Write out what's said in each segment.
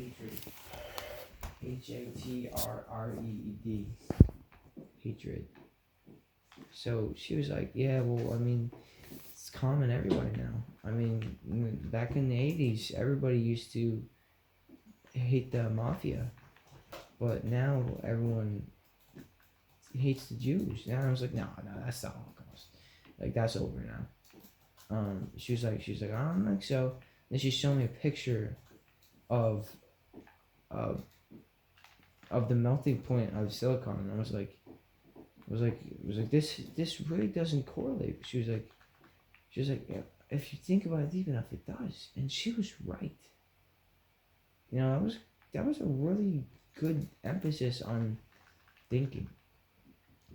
hatred. Hatred. Hatred. So she was like, yeah, well, I mean, it's common everywhere now. I mean, back in the 80s, everybody used to hate the mafia, but now everyone hates the Jews. And I was like, no, that's the Holocaust. Like, that's over now. She was like, I don't think so. Then she showed me a picture of, uh, of the melting point of silicon, and I was like, this really doesn't correlate. She was like, yeah, if you think about it deep enough, it does. And she was right. You know, that was a really good emphasis on thinking.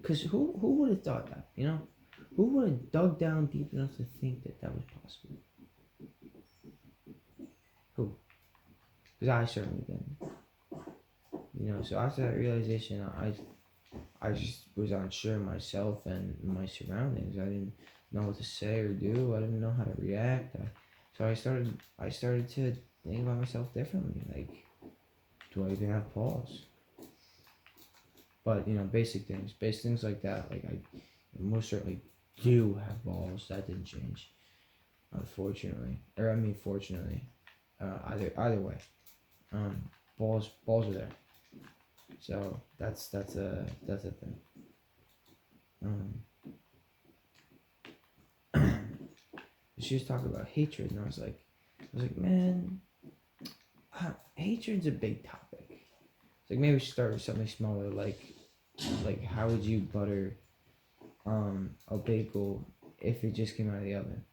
Because who would have thought that? You know, who would have dug down deep enough to think that that was possible? Who? Because I certainly didn't. You know, so after that realization, I just was unsure of myself and my surroundings. I didn't know what to say or do. I didn't know how to react. So I started to think about myself differently. Like, do I even have pause? But you know, basic things like that. Like I most certainly do have balls. That didn't change, unfortunately. Or I mean, fortunately. Either way, balls are there. So that's a thing. She was talking about hatred, and I was like, man, hatred's a big topic. It's like maybe we should start with something smaller, like how would you butter a bagel if it just came out of the oven?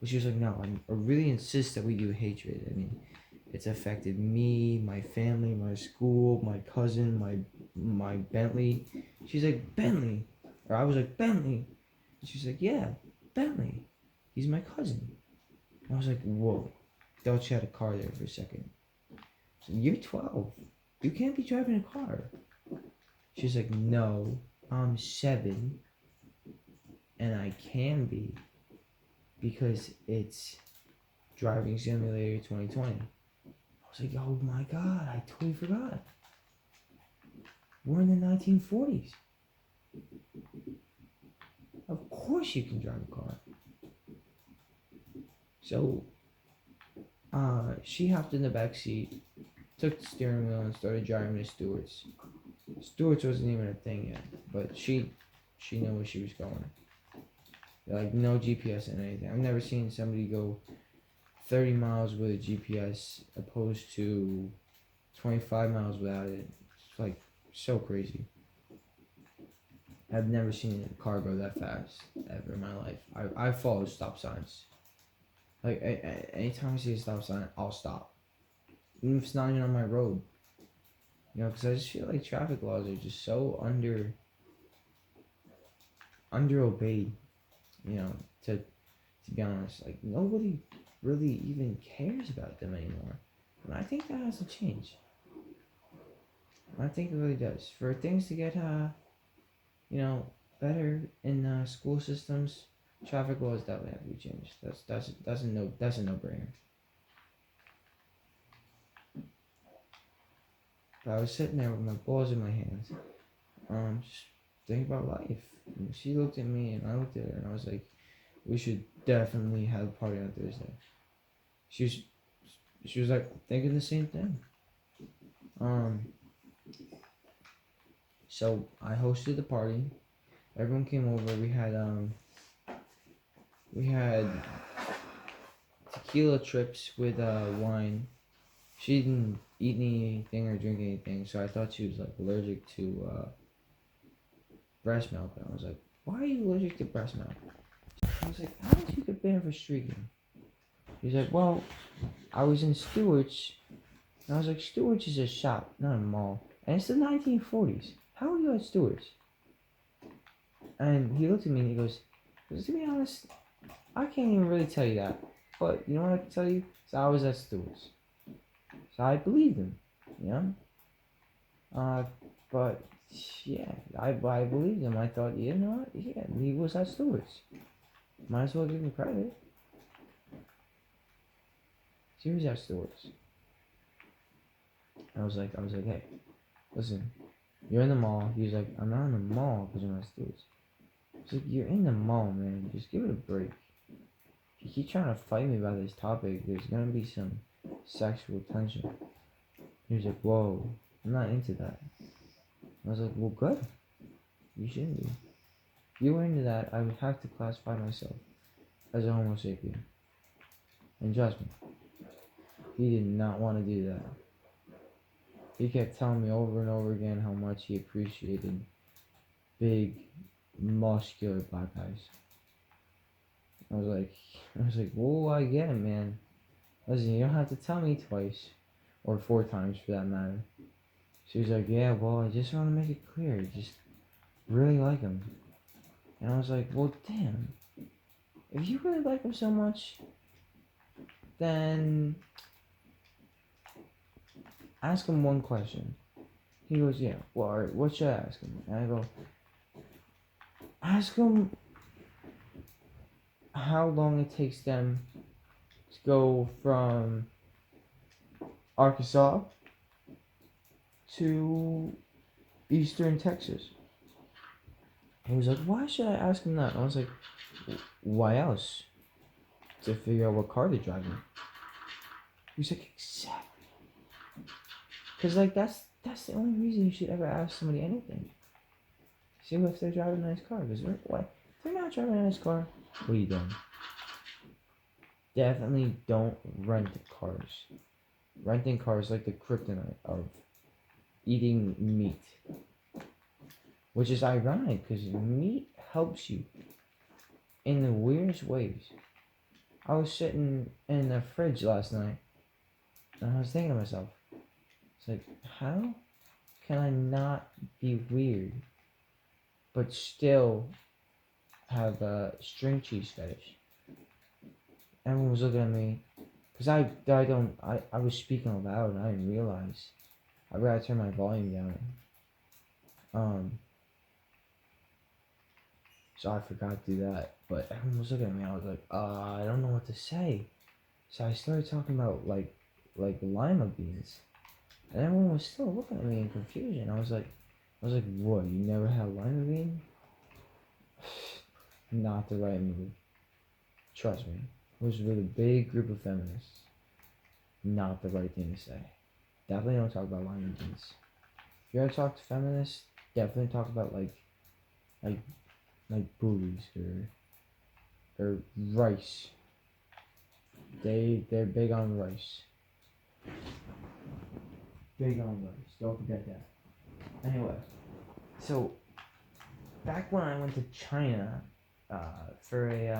But she was like, no, I really insist that we do hatred. I mean, it's affected me, my family, my school, my cousin, my Bentley. She's like, Bentley? Or I was like, Bentley? And she's like, yeah, Bentley. He's my cousin. And I was like, whoa. Thought she had a car there for a second. So you're 12. You can't be driving a car. She's like, no, I'm 7. And I can be. Because it's Driving Simulator 2020. I was like, oh my god, I totally forgot. We're in the 1940s. Of course you can drive a car. So, she hopped in the back seat, took the steering wheel, and started driving to Stewart's. Stewart's wasn't even a thing yet, but she knew where she was going. Like, no GPS and anything. I've never seen somebody go 30 miles with a GPS opposed to 25 miles without it. It's like so crazy. I've never seen a car go that fast ever in my life. I follow stop signs. Like, anytime I see a stop sign, I'll stop. Even if it's not even on my road. You know, because I just feel like traffic laws are just so under obeyed. You know, to be honest, like nobody really even cares about them anymore. And I think that has to change. I think it really does. For things to get you know, better in school systems, traffic laws definitely have to be changed. That's a no-brainer. But I was sitting there with my balls in my hands, just thinking about life. And she looked at me, and I looked at her, and I was like, "We should definitely have a party on Thursday." She was like thinking the same thing. So I hosted the party. Everyone came over. We had tequila trips with wine. She didn't eat anything or drink anything, so I thought she was like allergic to breast milk. And I was like, "Why are you allergic to breast milk?" I was like, "How did you get banned for streaking?" He's like, "Well, I was in Stewart's." And I was like, "Stewart's is a shop, not a mall. And it's the 1940s. How are you at Stewart's?" And he looked at me and he goes, "To be honest, I can't even really tell you that. But you know what I can tell you? So I was at Stewart's." So I believed him, you know? But yeah, I believed him. I thought, you know what? Yeah, he was at Stewart's. Might as well give him credit. He was at Stewart's. I was like, hey, listen, you're in the mall. He's like, I'm not in the mall because I'm not students. It's like, you're in the mall, man. Just give it a break. If you keep trying to fight me about this topic, there's gonna be some sexual tension. He was like, whoa, I'm not into that. I was like, well, good. You shouldn't be. If you were into that, I would have to classify myself as a homo sapien. And trust me, he did not want to do that. He kept telling me over and over again how much he appreciated big, muscular black guys. I was like, whoa, I get it, man. Listen, you don't have to tell me twice, or 4 times for that matter. She was like, yeah, well, I just want to make it clear, I just really like him. And I was like, well, damn. If you really like him so much, then ask him one question. He goes, yeah, well, alright, what should I ask him? And I go, ask him how long it takes them to go from Arkansas to Eastern Texas. He was like, why should I ask him that? And I was like, why else? To figure out what car they're driving. He was like, exactly. Because, like, that's the only reason you should ever ask somebody anything. See if they're driving a nice car. Because, what? If they're not driving a nice car, what are you doing? Definitely don't rent cars. Renting cars like the kryptonite of eating meat. Which is ironic, because meat helps you in the weirdest ways. I was sitting in the fridge last night, and I was thinking to myself, it's like, how can I not be weird, but still have a string cheese fetish? Everyone was looking at me, because I was speaking loud, and I didn't realize. I forgot to turn my volume down. So I forgot to do that, but everyone was looking at me. I was like, I don't know what to say. So I started talking about like lima beans, and everyone was still looking at me in confusion. I was like, what? You never had lima bean? Not the right move. Trust me. It was with a big group of feminists. Not the right thing to say. Definitely don't talk about lima beans. If you're gonna talk to feminists, definitely talk about like boobies or rice. They're big on rice. Big on rice. Don't forget that. Anyway, so back when I went to China, for it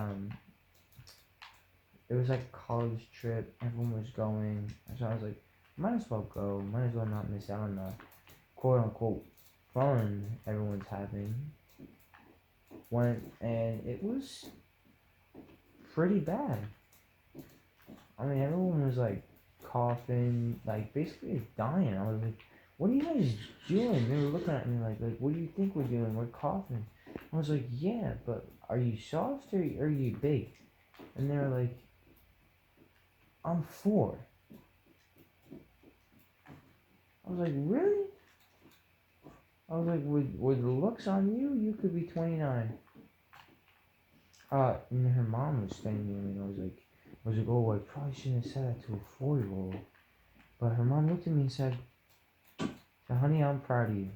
was like a college trip. Everyone was going, so I was like, might as well go. Might as well not miss out on the quote unquote fun everyone's having. Went, and it was pretty bad. I mean, everyone was like coughing, like basically dying. I was like, what are you guys doing? They were looking at me like, what do you think we're doing? We're coughing. I was like, yeah, but are you soft or are you big? And they were like, I'm 4. I was like, really? I was like, with the looks on you, you could be 29. And her mom was standing there, and I was like, oh, I probably shouldn't have said that to a 4-year-old. But her mom looked at me and said, honey, I'm proud of you.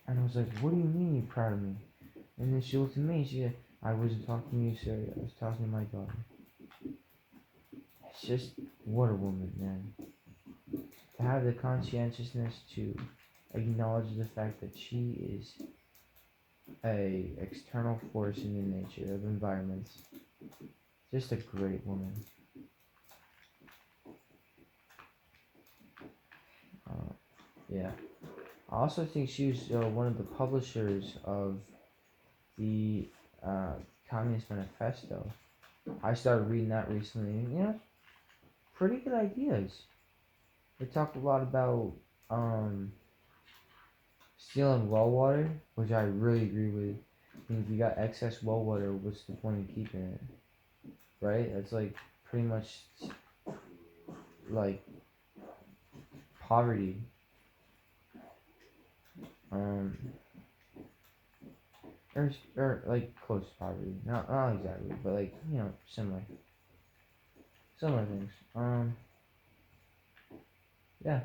And I was like, what do you mean you're proud of me? And then she looked at me and she said, I wasn't talking to you, sir. I was talking to my daughter. It's just, what a woman, man. To have the conscientiousness to acknowledge the fact that she is a external force in the nature of environments. Just a great woman. Yeah. I also think she was one of the publishers of the Communist Manifesto. I started reading that recently, and pretty good ideas. They talk a lot about stealing well water, which I really agree with. I mean, if you got excess well water, what's the point of keeping it? Right? That's like pretty much like poverty. Um, or like close to poverty. Not exactly, but like, similar. Similar things. Yeah.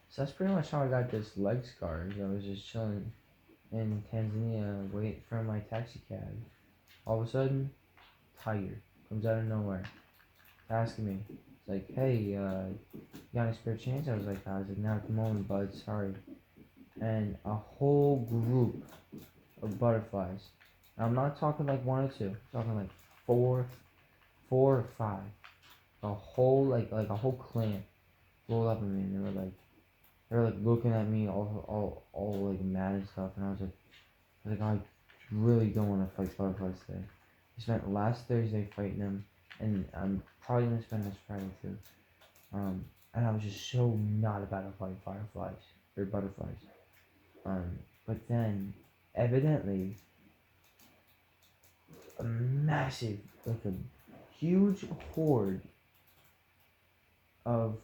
So that's pretty much how I got this leg scar. I was just chilling in Tanzania, waiting for my taxi cab. All of a sudden, tiger comes out of nowhere, asking me. It's like, hey, you got any spare change? I was like, not at the moment, bud. Sorry. And a whole group of butterflies. And I'm not talking like one or two. I'm talking like four or five. A whole like a whole clan rolled up on me, and they were like looking at me all like mad and stuff, and I was like, I really don't want to fight butterflies today. I spent last Thursday fighting them, and I'm probably gonna spend this Friday too. And I was just so not about to fight fireflies or butterflies. But then evidently a massive, like a huge horde of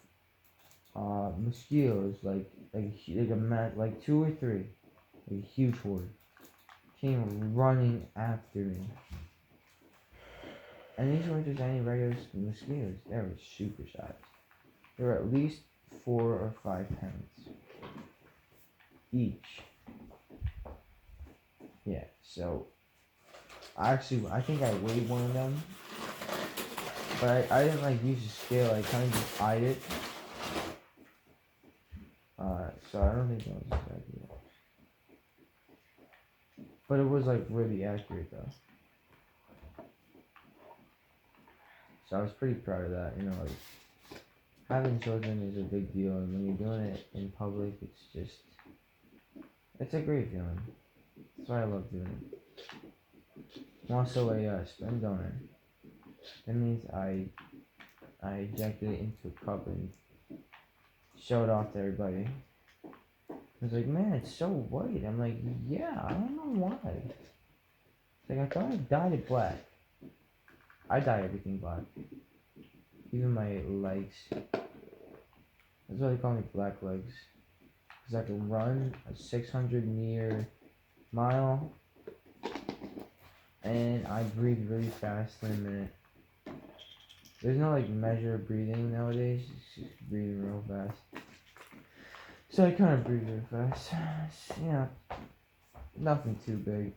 mosquitoes, like two or three, like a huge horde, came running after me. And these weren't just any regular mosquitoes; they were super sized. They were at least 4 or 5 pounds each. Yeah. So I think I weighed one of them, but I didn't like use a scale. I kind of just eyed it. So I don't think that was exactly it. But it was like really accurate though. So I was pretty proud of that. Like having children is a big deal, and when you're doing it in public, it's a great feeling. That's why I love doing it. I'm also a sperm donor. That means I ejected it into a cup and showed it off to everybody. I was like, man, it's so white. I'm like, yeah, I don't know why. It's like, I thought I dyed it black. I dye everything black. Even my legs. That's why they call me black legs. Because I can run a 600 meter mile. And I breathe really fast in a minute. There's no like measure of breathing nowadays. It's just breathing real fast. So I kind of breathe really fast. Nothing too big.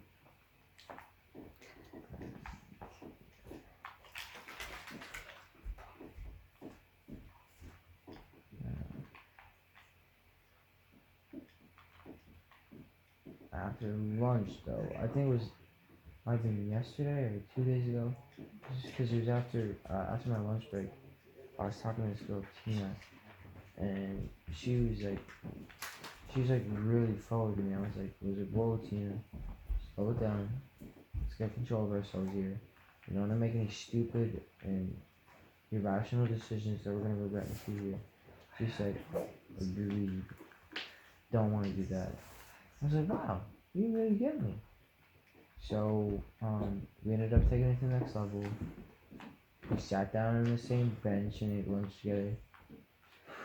After lunch though, I think it was either yesterday or 2 days ago. Just because it was after my lunch break. I was talking to this girl Tina, and she was like really forward to me. I was like, whoa Tina, slow it down. Let's get control of ourselves here. We don't want to make any stupid and irrational decisions that we're gonna regret in the future. She said, agreed. Don't want to do that. I was like, wow, you really get me. So, we ended up taking it to the next level. We sat down on the same bench and ate lunch together.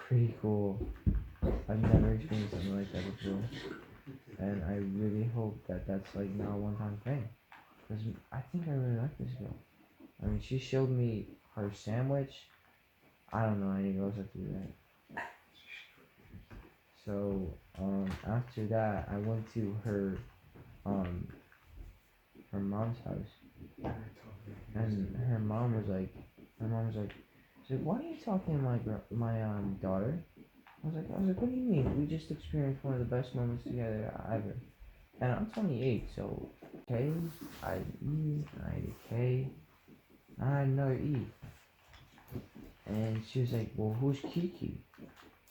Pretty cool. I've never experienced something like that before. And I really hope that that's like not a one-time thing. Because I think I really like this girl. I mean, she showed me her sandwich. I don't know any girls that do that. So, after that, I went to her mom's house, and her mom was like, she's like, why are you talking to my daughter? I was like, what do you mean? We just experienced one of the best moments together ever. And I'm 28, so K, I E, I had a K, I had another E. And she was like, well, who's Kiki?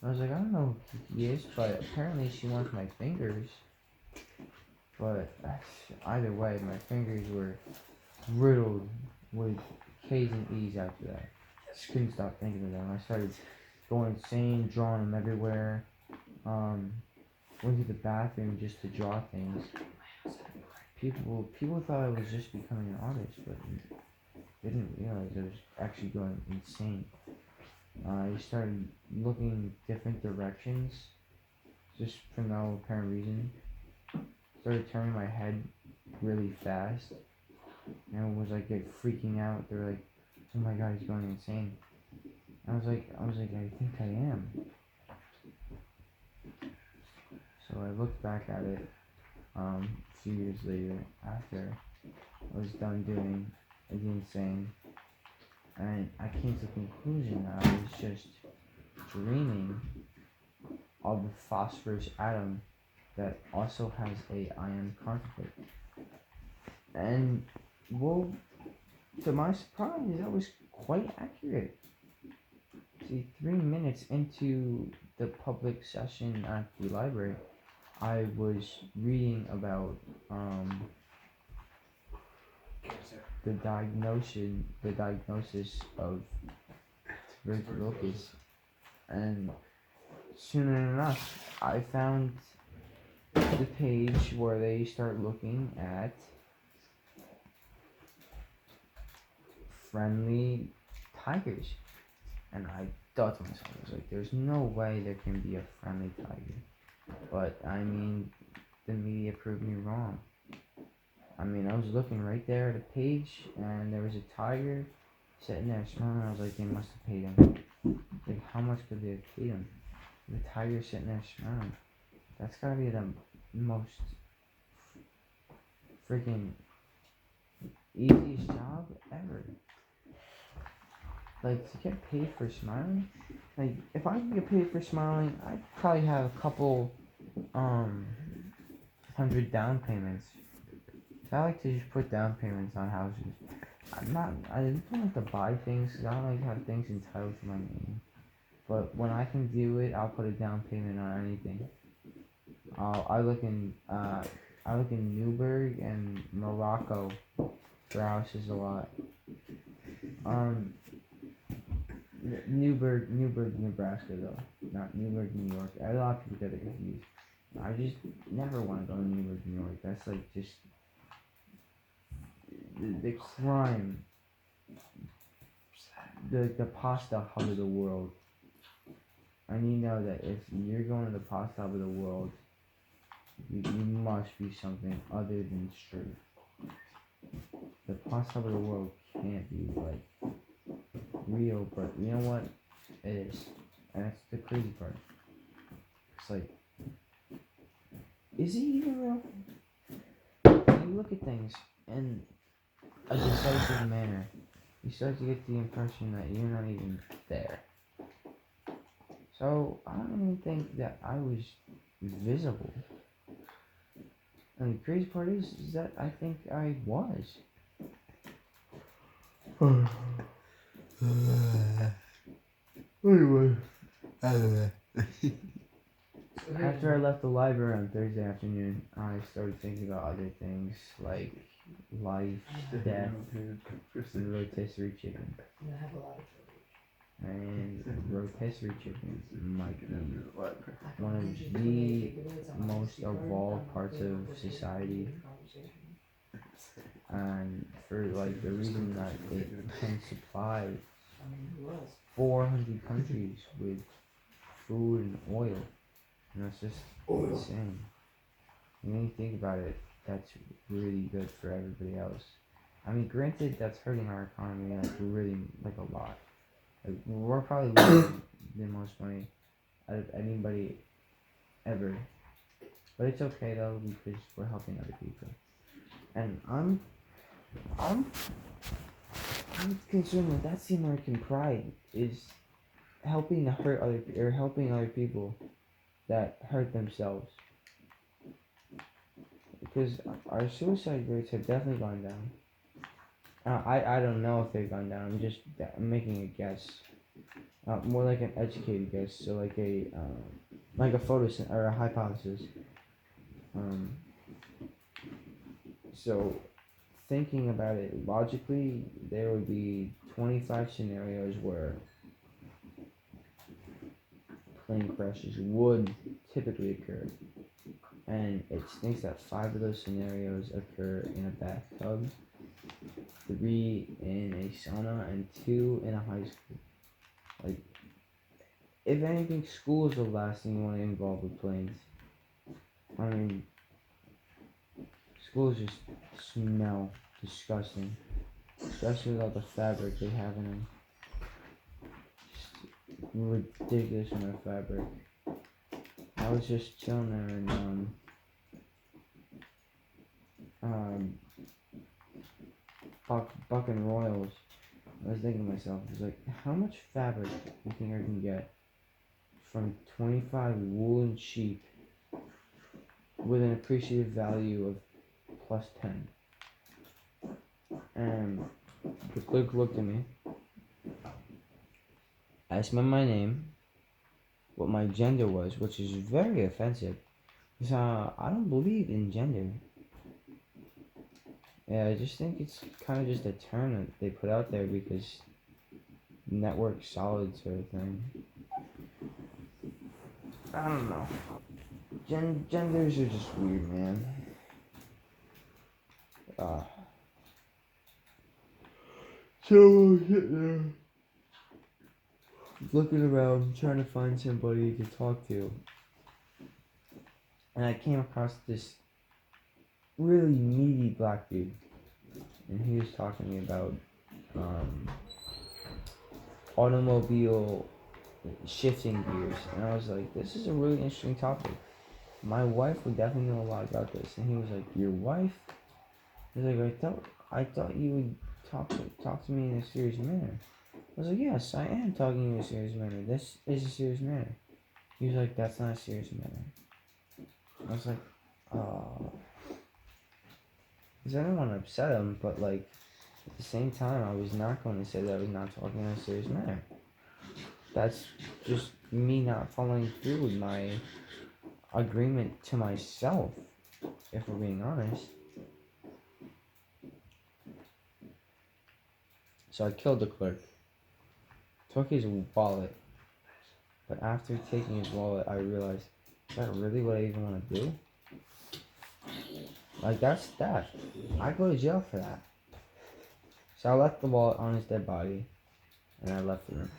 I was like, I don't know who Kiki is, but apparently she wants my fingers. But either way, my fingers were riddled with K's and E's after that. Just couldn't stop thinking of them. I started going insane, drawing them everywhere. Went to the bathroom just to draw things. People thought I was just becoming an artist, but they didn't realize I was actually going insane. I started looking different directions, just for no apparent reason. Started turning my head really fast, and was like freaking out. They were like, "Oh my god, he's going insane." I was like, I think I am. So I looked back at it a few years later after I was done doing the insane, and I came to the conclusion that I was just dreaming of the phosphorus atom that also has a ion conflict. And well, to my surprise, that was quite accurate. See, 3 minutes into the public session at the library, I was reading about the diagnosis of tuberculosis, and soon enough, I found the page where they start looking at friendly tigers, and I thought to myself, I was like, "There's no way there can be a friendly tiger." But I mean, the media proved me wrong. I mean, I was looking right there at a page, and there was a tiger sitting there smiling. I was like, they must have paid him. Like, how much could they have paid him? The tiger sitting there smiling. That's gotta be the most freaking easiest job ever. Like, to get paid for smiling? Like, if I could get paid for smiling, I'd probably have a couple, 100 down payments. I like to just put down payments on houses. I don't like to buy things, because I don't like to have things entitled to my name. But when I can do it, I'll put a down payment on anything. I look in Newburgh and Morocco for houses a lot. Newburgh, Nebraska though, not Newburgh, New York. A lot of people get it confused. I just never want to go to Newburgh, New York. That's like just the crime, the pasta hub of the world. And you know that if you're going to the pasta hub of the world, you must be something other than straight. The pasta hub of the world can't be like real, but you know what? It is. And that's the crazy part. It's like, is it even real? You look at things in a decisive manner, you start to get the impression that you're not even there. So I don't even think that I was visible. And the crazy part is that I think I was. Anyway. After I left the library on Thursday afternoon, I started thinking about other things like life, death, and rotisserie chicken. And rotisserie chicken might be one of the most evolved parts of society. And for like the reason that it can supply 400 countries with food and oil. And that's just insane. When you think about it, that's really good for everybody else. I mean, granted, that's hurting our economy like really like a lot. Like, we're probably losing the most money out of anybody ever. But it's okay though, because we're helping other people. And I'm concerned that that's the American pride, is helping other people that hurt themselves. Because our suicide rates have definitely gone down. I don't know if they've gone down. I'm making a guess. More like an educated guess. So like a or a hypothesis. So thinking about it logically, there would be 25 scenarios where plane crashes would typically occur. And it thinks that 5 of those scenarios occur in a bathtub, 3 in a sauna, and 2 in a high school. Like, if anything, school is the last thing you want to involve with planes. I mean, schools just smell disgusting, especially with all the fabric they have in them. Just ridiculous amount of fabric. I was just chilling there in Buck and Royals. I was thinking to myself, I was like, how much fabric do you think I can get from 25 woolen sheep with an appreciative value of plus 10? And the clerk looked at me, asked me my name, what my gender was, which is very offensive, because I don't believe in gender. Yeah, I just think it's kind of just a term that they put out there because network solid sort of thing. I don't know. Genders are just weird, man. So sitting there looking around, trying to find somebody to talk to, and I came across this really needy black dude, and he was talking to me about automobile shifting gears, and I was like, this is a really interesting topic. My wife would definitely know a lot about this. And he was like, your wife? He's like, I thought you would talk to me in a serious manner. I was like, yes, I am talking to you in a serious manner. This is a serious manner. He was like, that's not a serious manner. I was like, because I didn't want to upset him, but like, at the same time, I was not going to say that I was not talking in a serious manner. That's just me not following through with my agreement to myself, if we're being honest. So I killed the clerk, took his wallet, but after taking his wallet, I realized, is that really what I even want to do? Like, that's theft. I go to jail for that. So I left the wallet on his dead body, and I left the room.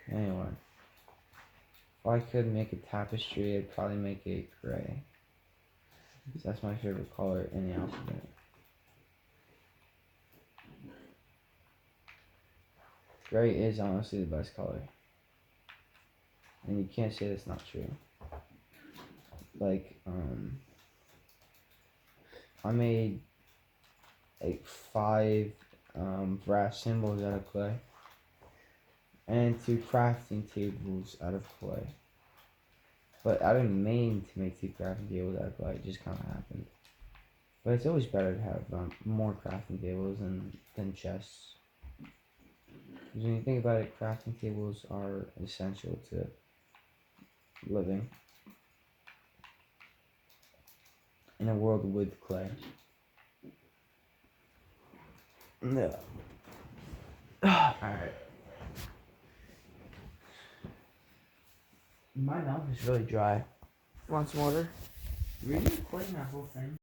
Anyway, if I could make a tapestry, I'd probably make it gray. Because that's my favorite color in the alphabet. Gray is honestly the best color. And you can't say that's not true. Like, I made like 5 brass cymbals out of clay. And 2 crafting tables out of clay. But I didn't mean to make 2 crafting tables out of clay, it just kind of happened. But it's always better to have more crafting tables than chests. Because when you think about it, crafting tables are essential to living in a world with clay. Yeah. Alright. My mouth is really dry. Want some water? Were you recording that whole thing?